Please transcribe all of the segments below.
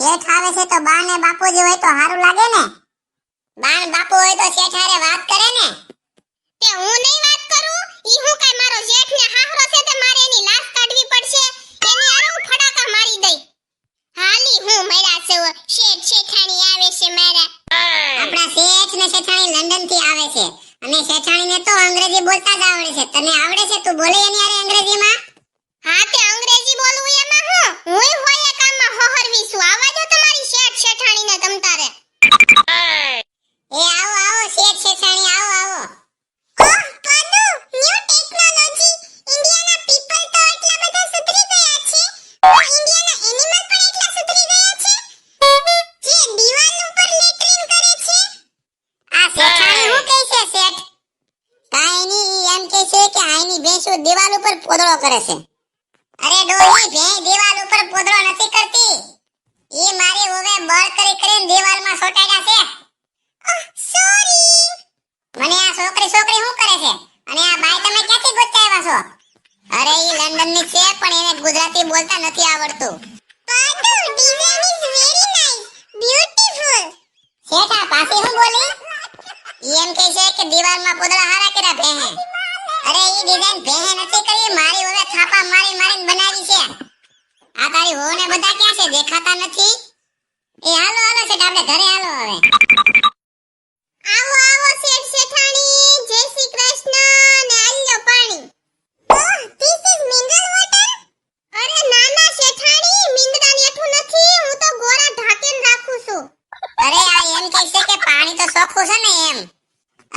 શેઠ આવે છે તો બા ને બાપુજી હોય તો સારું લાગે ને. બા ને બાપુ હોય તો શેઠ હારે વાત કરે ને. તે હું નહીં વાત કરું, ઈ હું કાઈ મારો જેઠ ને હાહરો છે તે મારે એની લાશ કાઢવી પડશે. એની આરે હું ફડાકા મારી દઈ. હાલી હું મર્યા છે શેઠ શેઠાણી આવે છે મારા. આપણા શેઠ ને શેઠાણી લંડન થી આવે છે અને શેઠાણી ને તો અંગ્રેજી બોલતા જ આવડે છે. તને આવડે છે? તું બોલે એની હારે અંગ્રેજીમાં? હા તે અંગ્રેજી બોલવું એમાં હું હોય એ કામમાં હોહરવી છું. આવા જો તમારી શેઠ શેઠાણી ને તમ તારે. એ આવો આવો શેઠ શેઠાણી આવો આવો. ઓહ પાદુ, ન્યુ ટેકનોલોજી. ઇન્ડિયાના પીપલ તો એટલા બધા સુધરી ગયા છે. ઇન્ડિયાના એનિમલ પણ એટલા સુધરી ગયા છે. જે દીવાલ ઉપર લેટરિન કરે છે. આ શેઠાણી હું કહે છે શેઠ? કાઈ ની એમ કહે છે કે આઈની ભેંસુ દિવાલ ઉપર પોદળો કરે છે. અરે ડોહી, ભેં દિવાલ ઉપર પોદળો નથી કરતી. ઈ મારી ઓવે બળ કરી કરીને દિવાલમાં સોટાડ્યા છે. સોરી. મને આ છોકરી શું કરે છે? અને આ બાઈ તમે ક્યાંથી ગોતતા આવ્યા છો? અરે ઈ લંડન ની છે પણ એને ગુજરાતી બોલતા નથી આવડતું. પાદુ, design is very nice, beautiful. શેઠ આ પાછી હું બોલી? ઈ એમ કહે છે કે દિવાલમાં પોદળા હારા કર્યા ભેહે. અરે ઈ ડિઝાઇન ભેહે નથી કરી, મારી ઓવે થાપા મારી મારીને બનાવી છે. આ તારી વહુ ને બધા ક્યાં છે? દેખાતા નથી. એ હાલો હાલો શેઠ, આપણે ઘરે હાલો હવે. આવો આવો શેઠ શેઠાણી, જય શ્રી કૃષ્ણ ને આલ્યો પાણી. ઓહ, ધીસ ઇઝ મિનરલ વોટર. અરે ના ના શેઠાણી, મિનરલ એઠું નથી, હું તો ગોરા ઢાંકીને રાખું છું. અરે આ એમ કહે છે કે પાણી તો ચોખ્ખું છે ને એમ.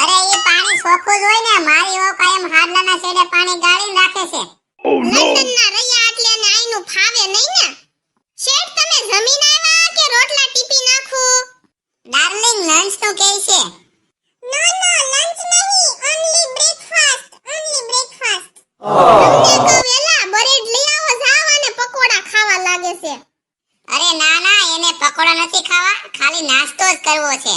અરે એ પાણી ચોખ્ખું જ હોય ને. મારી વહુ કાયમ હાડલાના છેડે પાણી ગાળીને રાખે છે. લંડનના રહ્યા એટલે ને આઈનું ફાવે નહીં ને. શેઠ તમે જમીન આવ્યા કે રોટલા ટીપી નાખું? ડાર્લિંગ લંચ નું કહે છે. નો નો લંચ નહીં, ઓન્લી બ્રેકફાસ્ટ, ઓન્લી બ્રેકફાસ્ટ. તમને કહું એલા બ્રેડ લઈ આવો જાવ અને પકોડા ખાવા લાગે છે. અરે ના ના, એને પકોડા નથી ખાવા, ખાલી નાસ્તો જ કરવો છે.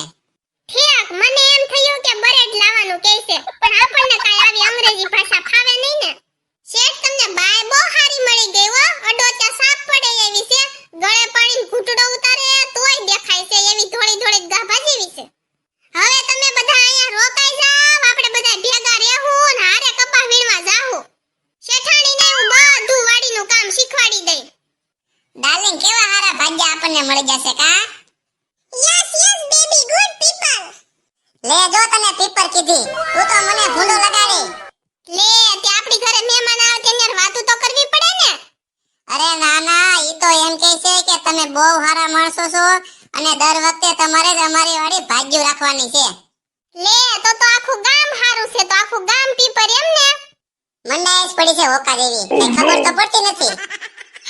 ઠીક, મને એમ થયું કે બ્રેડ લાવવાનું કહે છે, પણ આપણને કાઈ આવી અંગ્રેજી ભાષા ફાવે નહીં ને. શેઠ તમને બાય બહુ હારી મળી ગઈ હો. અડોચા સાપ પડે એવી છે, ગળે પાણી ઘૂંટડો ઉતારે તોય દેખાય છે એવી થોડી થોડી ગાભા જેવી છે. હવે તમે બધા અહીંયા રોકાઈ જાવ, આપણે બધા ભેગા રહેવું ને હારે કપા વીણવા જાવું. શેઠાણીને હું બધું વાડીનું કામ શીખવાડી દઈ. ડાર્લિંગ કેવા હારા ભાગ્યા આપણને મળી જશે કા? Yes yes baby, good people. લે જો તને પીપર કીધી, તું તો મને ભૂંડો લગાડી. લે તે આપણી ઘરે મહેમાન આવે ત્યારે વાતો તો કરવી પડે ને. અરે ના ના, ઈ તો એમ કહે છે કે તમે બહુ હારા માણસો છો અને દર વખતે તમારે જ અમારી વાડી ભાગ્યું રાખવાની છે. લે તો આખું ગામ હારું છે, તો આખું ગામ પીપર એમ ને. મંડાઈસ પડી છે હોકા જેવી, કઈ ખબર તો પડતી નથી.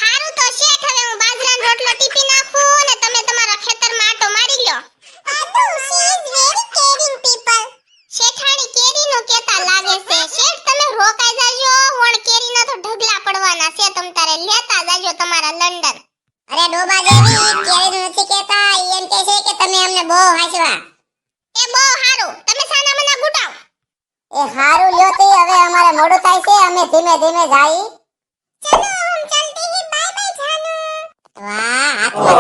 હારું તો શેઠ, હવે હું બાજરાનો રોટલો ટીપી નાખું અને તમે તમારા ખેતરમાં આટો મારી લ્યો. પાદુ, she is very caring people. શેઠાણી કેરીનું કેતા લાગે છે. શેઠ તમે રોકાઈ જાજો, વણ કેરીના તો ઢગલા પડવાના છે, તમ તારે લેતા જાજો તમારા લંડન. અરે ડોબા જેવી, કેરીનું નથી કહેતા, ઈ એમ કહે છે કે તમે અમને બહુ હાંસવા. એ બહુ હારું, તમે સાના મના ગુટાવ. એ હારું લ્યો તે, હવે અમારે મોડું થાય છે, અમે ધીમે ધીમે જાય. ચલો હમ ચલતે હે, બાય બાય જાનુ. વાહ, હાથમાં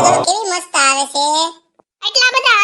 તો કેવી મસ્ત આવે છે. એટલા બધા